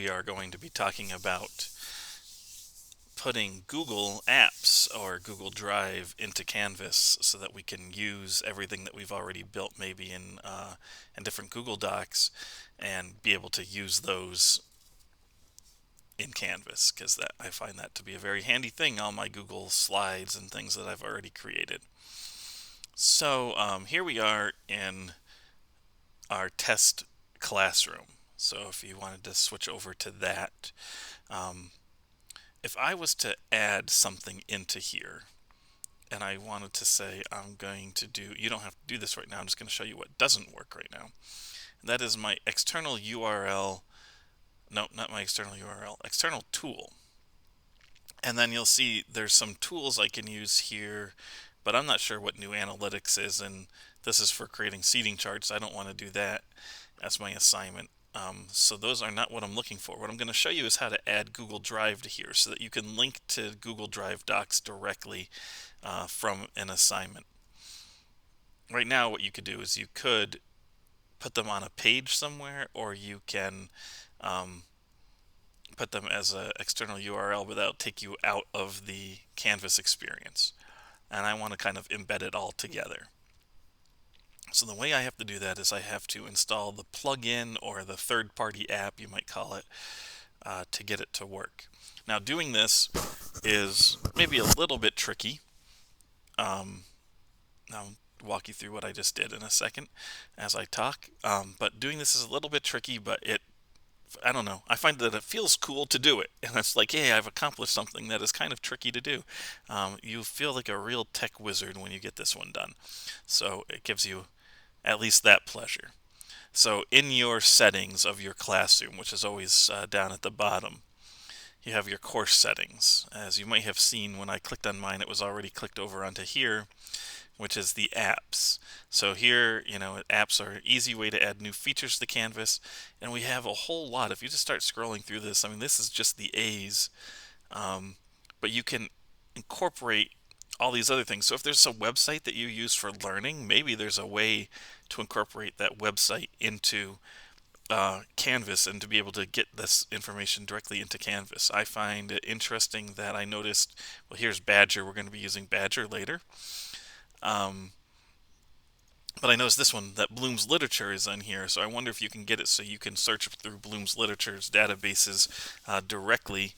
we are going to be talking about putting Google Apps or Google Drive into Canvas so that we can use everything that we've already built maybe in different Google Docs and be able to use those in Canvas, because that I find that to be a very handy thing on my Google Slides and things that I've already created. So here we are in our test classroom. So if you wanted to switch over to that, um, if I was to add something into here and I wanted to say I'm going to do, you don't have to do this right now, I'm just going to show you what doesn't work right now. And that is my external URL, no, not my external URL, external tool. And then you'll see there's some tools I can use here, but I'm not sure what new analytics is, and this is for creating seating charts. I don't want to do that as my assignment. So those are not what I'm looking for. What I'm going to show you is how to add Google Drive to here so that you can link to Google Drive Docs directly from an assignment. Right now what you could do is you could put them on a page somewhere, or you can put them as an external URL, but that'll take you out of the Canvas experience. And I want to kind of embed it all together. So the way I have to do that is I have to install the plugin or the third-party app, you might call it, to get it to work. Now doing this is maybe a little bit tricky. I'll walk you through what I just did in a second as I talk. But doing this is a little bit tricky, but I don't know. I find that it feels cool to do it. And it's like, hey, I've accomplished something that is kind of tricky to do. You feel like a real tech wizard when you get this one done. So it gives you at least that pleasure. So in your settings of your classroom, which is always down at the bottom, you have your course settings. As you might have seen when I clicked on mine, it was already clicked over onto here, which is the apps. So here, apps are an easy way to add new features to Canvas, and we have a whole lot. If you just start scrolling through this, I mean, this is just the A's, but you can incorporate all these other things. So if there's a website that you use for learning, maybe there's a way to incorporate that website into Canvas and to be able to get this information directly into Canvas. I find it interesting that I noticed, well, here's Badger. We're going to be using Badger later. But I noticed this one, that Bloom's Literature is on here, so I wonder if you can get it so you can search through Bloom's Literature's databases directly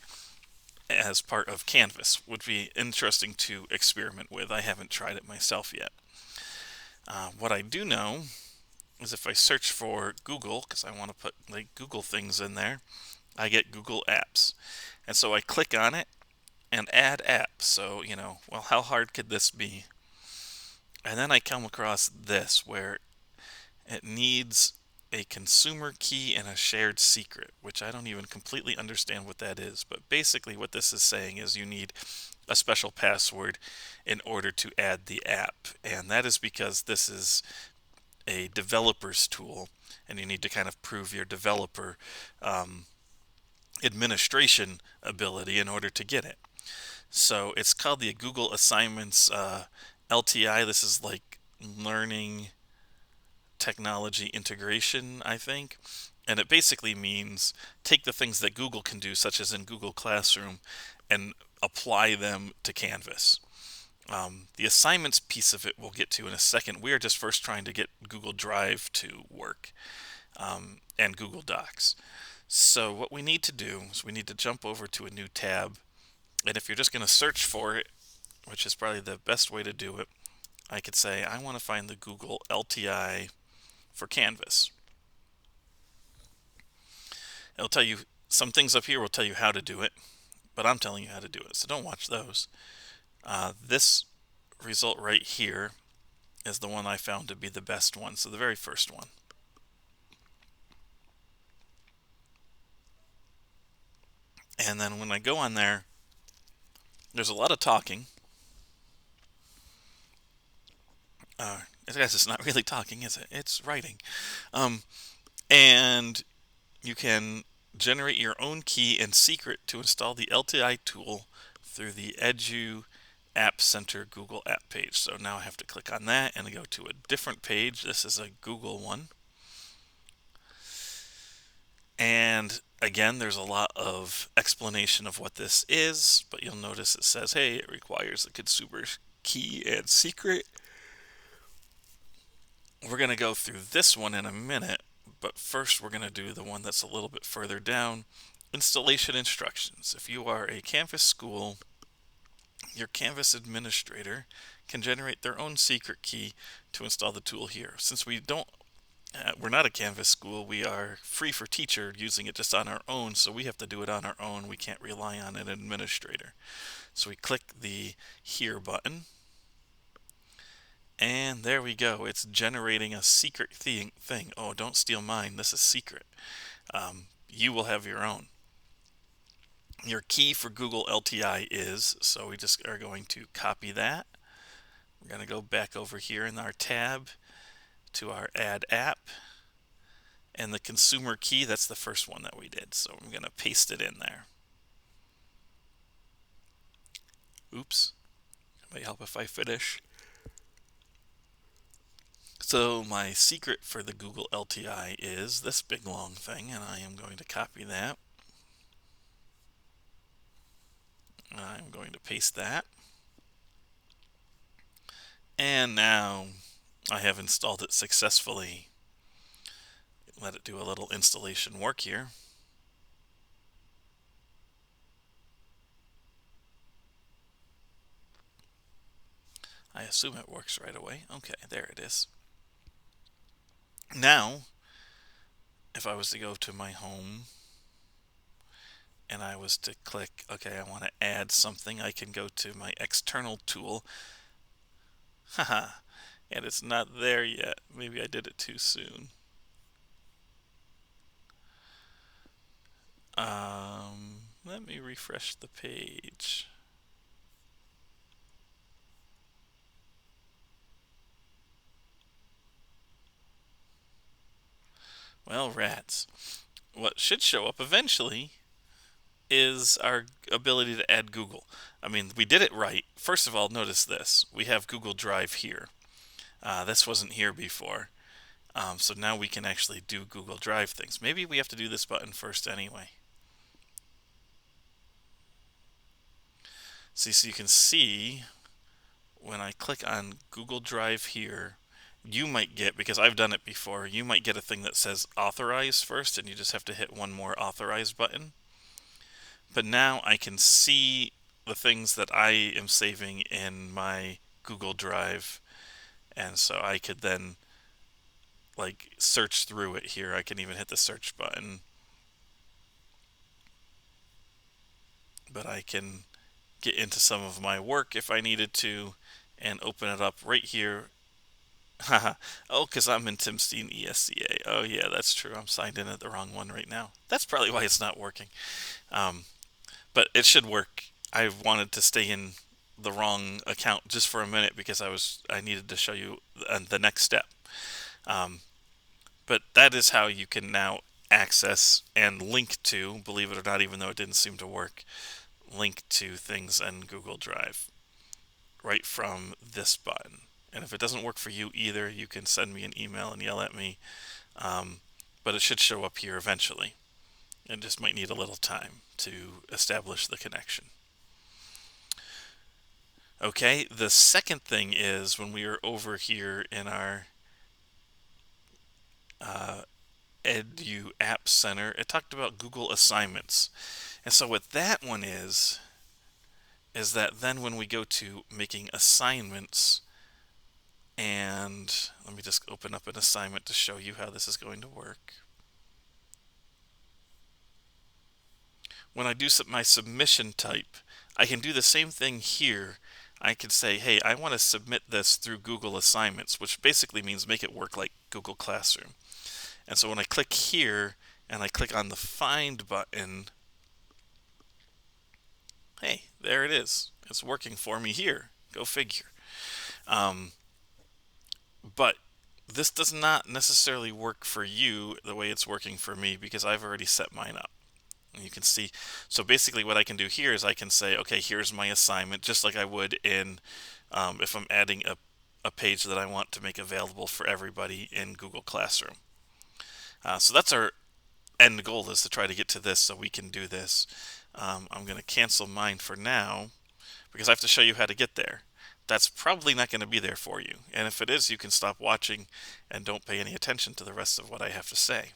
as part of Canvas. Would be interesting to experiment with. I haven't tried it myself yet. What I do know is if I search for Google, because I want to put like Google things in there, I get Google Apps. And so I click on it and add apps. So, well, how hard could this be? And then I come across this where it needs a consumer key and a shared secret, which I don't even completely understand what that is. But basically what this is saying is you need a special password in order to add the app. And that is because this is a developer's tool, and you need to kind of prove your developer administration ability in order to get it. So it's called the Google Assignments LTI. This is like learning technology integration, I think. And it basically means take the things that Google can do, such as in Google Classroom, and apply them to Canvas. The assignments piece of it we'll get to in a second. We are just first trying to get Google Drive to work and Google Docs. So what we need to do is we need to jump over to a new tab. And if you're just going to search for it, which is probably the best way to do it, I could say I want to find the Google LTI for Canvas. It'll tell you some things up here will tell you how to do it, but I'm telling you how to do it, so don't watch those. This result right here is the one I found to be the best one, so the very first one. And then when I go on there, there's a lot of talking. I guess it's not really talking, is it? It's writing. And you can generate your own key and secret to install the LTI tool through the Edu App Center Google App page. So now I have to click on that and go to a different page. This is a Google one. And again, there's a lot of explanation of what this is, but you'll notice it says, hey, it requires a consumer key and secret. We're going to go through this one in a minute, but first we're going to do the one that's a little bit further down, installation instructions. If you are a Canvas school, your Canvas administrator can generate their own secret key to install the tool here. Since we're not a Canvas school, we are free for teacher using it just on our own, so we have to do it on our own. We can't rely on an administrator. So we click the Here button, and there we go. It's generating a secret thing. Oh, don't steal mine. This is secret. You will have your own. Your key for Google LTI is, so we just are going to copy that. We're going to go back over here in our tab to our Add App. And the consumer key, that's the first one that we did. So I'm going to paste it in there. Oops. It might help if I finish. So my secret for the Google LTI is this big long thing, and I am going to copy that. I'm going to paste that. And now I have installed it successfully. Let it do a little installation work here. I assume it works right away. Okay, there it is. Now, if I was to go to my home and I was to click, okay, I want to add something, I can go to my external tool. Haha, and it's not there yet. Maybe I did it too soon. Let me refresh the page. Well, rats. What should show up eventually is our ability to add Google. I mean, we did it right. First of all, notice this. We have Google Drive here. This wasn't here before. So now we can actually do Google Drive things. Maybe we have to do this button first anyway. See, so you can see when I click on Google Drive here, you might get, because I've done it before, you might get a thing that says authorize first, and you just have to hit one more authorize button. But now I can see the things that I am saving in my Google Drive, and so I could then like search through it here. I can even hit the search button, but I can get into some of my work if I needed to and open it up right here. Oh, because I'm in Tim Steen ESCA. Oh yeah, that's true. I'm signed in at the wrong one right now. That's probably why it's not working. But it should work. I wanted to stay in the wrong account just for a minute because I needed to show you the next step. But that is how you can now access and link to, believe it or not, even though it didn't seem to work, link to things in Google Drive right from this button. And if it doesn't work for you either, you can send me an email and yell at me. But it should show up here eventually. It just might need a little time to establish the connection. Okay, the second thing is when we are over here in our Edu App Center, it talked about Google Assignments. And so what that one is that then when we go to making assignments, and let me just open up an assignment to show you how this is going to work. When I do my submission type, I can do the same thing here. I could say, hey, I want to submit this through Google Assignments, which basically means make it work like Google Classroom. And so when I click here and I click on the Find button, hey, there it is. It's working for me here. Go figure. But this does not necessarily work for you the way it's working for me because I've already set mine up. And you can see, so basically what I can do here is I can say, okay, here's my assignment, just like I would in, if I'm adding a page that I want to make available for everybody in Google Classroom. So that's our end goal is to try to get to this so we can do this. I'm going to cancel mine for now because I have to show you how to get there. That's probably not going to be there for you. And if it is, you can stop watching and don't pay any attention to the rest of what I have to say.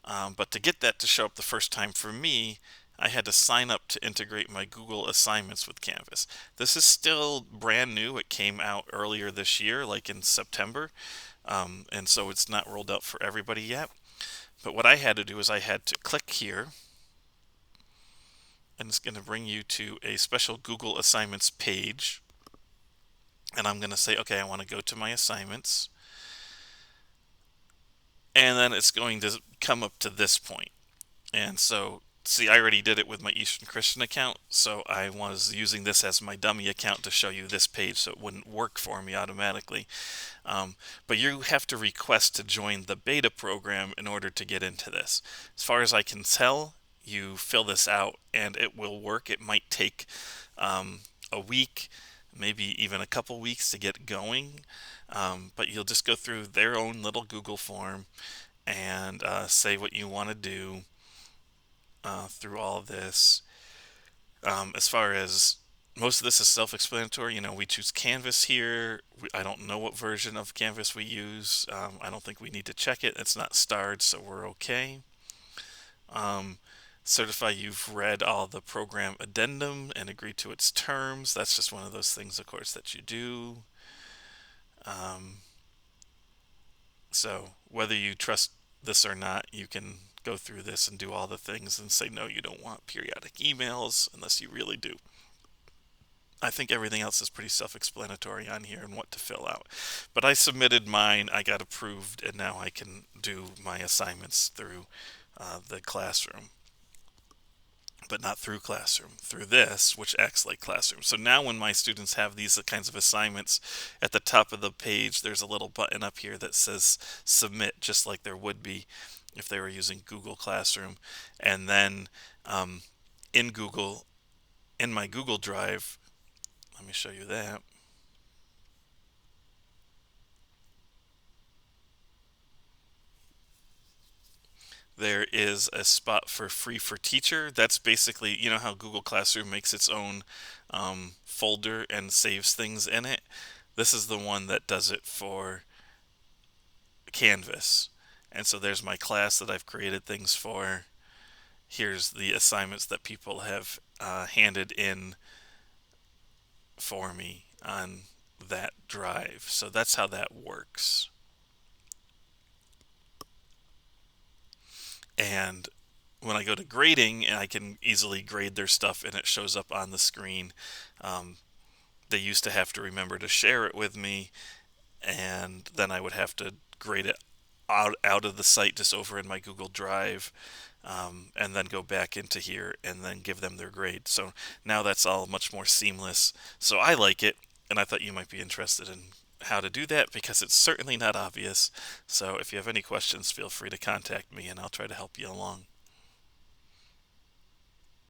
But to get that to show up the first time for me, I had to sign up to integrate my Google assignments with Canvas. This is still brand new. It came out earlier this year, like in September. And so it's not rolled out for everybody yet. But what I had to do is I had to click here, and it's going to bring you to a special Google Assignments page. And I'm going to say, okay, I want to go to my assignments. And then it's going to come up to this point. And so, see, I already did it with my Eastern Christian account, so I was using this as my dummy account to show you this page so it wouldn't work for me automatically. But you have to request to join the beta program in order to get into this. As far as I can tell, you fill this out and it will work. It might take a week, maybe even a couple weeks to get going, but you'll just go through their own little Google form and say what you want to do through all of this. As far as most of this is self-explanatory. We choose Canvas here. I don't know what version of Canvas we use. I don't think we need to check it. It's not starred, so we're okay. Certify you've read all the program addendum and agree to its terms. That's just one of those things, of course, that you do. So whether you trust this or not, you can go through this and do all the things and say, no, you don't want periodic emails unless you really do. I think everything else is pretty self-explanatory on here and what to fill out. But I submitted mine, I got approved, and now I can do my assignments through the classroom. But not through Classroom, through this, which acts like Classroom. So now when my students have these kinds of assignments, at the top of the page, there's a little button up here that says Submit, just like there would be if they were using Google Classroom. And then in Google, in my Google Drive, let me show you that. There is a spot for Free for Teacher. That's basically, you know how Google Classroom makes its own folder and saves things in it? This is the one that does it for Canvas. And so there's my class that I've created things for. Here's the assignments that people have handed in for me on that drive. So that's how that works. And when I go to grading, and I can easily grade their stuff and it shows up on the screen. They used to have to remember to share it with me, and then I would have to grade it out of the site just over in my Google Drive, and then go back into here and then give them their grade. So now that's all much more seamless. So I like it, and I thought you might be interested in how to do that because it's certainly not obvious. So if you have any questions, feel free to contact me and I'll try to help you along.